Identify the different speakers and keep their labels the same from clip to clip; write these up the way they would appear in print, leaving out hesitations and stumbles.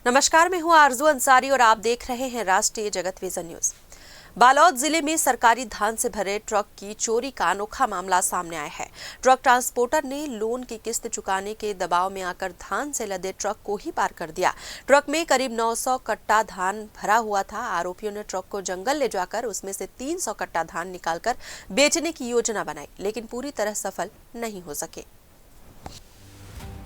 Speaker 1: नमस्कार, मैं हूं आरजू अंसारी और आप देख रहे हैं राष्ट्रीय जगत विजन न्यूज। बालोद जिले में सरकारी धान से भरे ट्रक की चोरी का अनोखा मामला सामने आया है। ट्रक ट्रांसपोर्टर ने लोन की किस्त चुकाने के दबाव में आकर धान से लदे ट्रक को ही पार कर दिया। ट्रक में करीब 900 कट्टा धान भरा हुआ था। आरोपियों ने ट्रक को जंगल ले जाकर उसमें से 300 कट्टा धान निकालकर बेचने की योजना बनाई, लेकिन पूरी तरह सफल नहीं हो सके।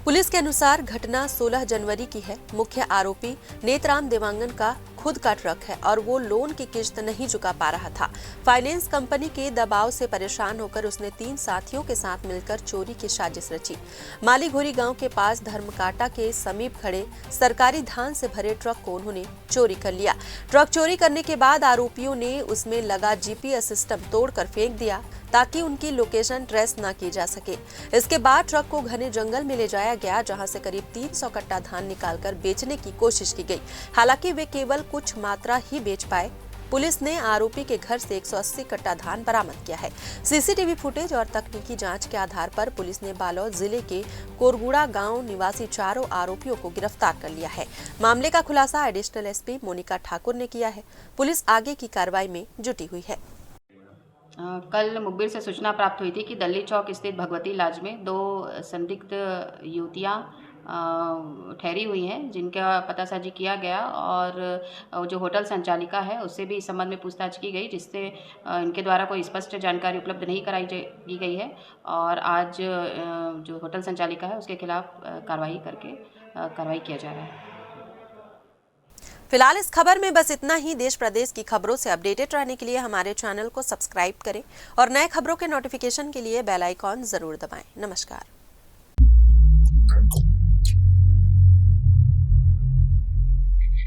Speaker 1: पुलिस के अनुसार घटना 16 जनवरी की है। मुख्य आरोपी नेतराम देवांगन का खुद का ट्रक है और वो लोन की किस्त नहीं चुका पा रहा था। फाइनेंस कंपनी के दबाव से परेशान होकर उसने 3 साथियों के साथ मिलकर चोरी की साजिश रची। मालीघोरी गांव के पास धर्मकाटा के समीप खड़े सरकारी धान से भरे ट्रक को उन्होंने चोरी कर लिया। ट्रक चोरी करने के बाद आरोपियों ने उसमें लगा जीपीएस सिस्टम तोड़कर फेंक दिया ताकि उनकी लोकेशन ट्रेस न की जा सके। इसके बाद ट्रक को घने जंगल में ले जाया गया, जहां से करीब 300 कट्टा धान निकालकर बेचने की कोशिश की गई। हालांकि वे केवल कुछ मात्रा ही बेच पाए। पुलिस ने आरोपी के घर से 180 कट्टा धान बरामद किया है। सीसीटीवी फुटेज और तकनीकी जांच के आधार पर पुलिस ने बालोद जिले के कोरगुड़ा गांव निवासी चारों आरोपियों को गिरफ्तार कर लिया है। मामले का खुलासा एडिशनल एसपी मोनिका ठाकुर ने किया है। पुलिस आगे की कार्रवाई में जुटी हुई है।
Speaker 2: कल मुखबिर से सूचना प्राप्त हुई थी कि दल्ली चौक स्थित भगवती लाज में 2 संदिग्ध युवतियां ठहरी हुई हैं, जिनका पतासाजी किया गया और जो होटल संचालिका है उससे भी इस संबंध में पूछताछ की गई, जिससे इनके द्वारा कोई स्पष्ट जानकारी उपलब्ध नहीं की गई है। और आज जो होटल संचालिका है उसके खिलाफ कार्रवाई किया जा रहा है।
Speaker 1: फिलहाल इस खबर में बस इतना ही। देश प्रदेश की खबरों से अपडेटेड रहने के लिए हमारे चैनल को सब्सक्राइब करें और नए खबरों के नोटिफिकेशन के लिए बेल आइकॉन जरूर दबाएं। नमस्कार।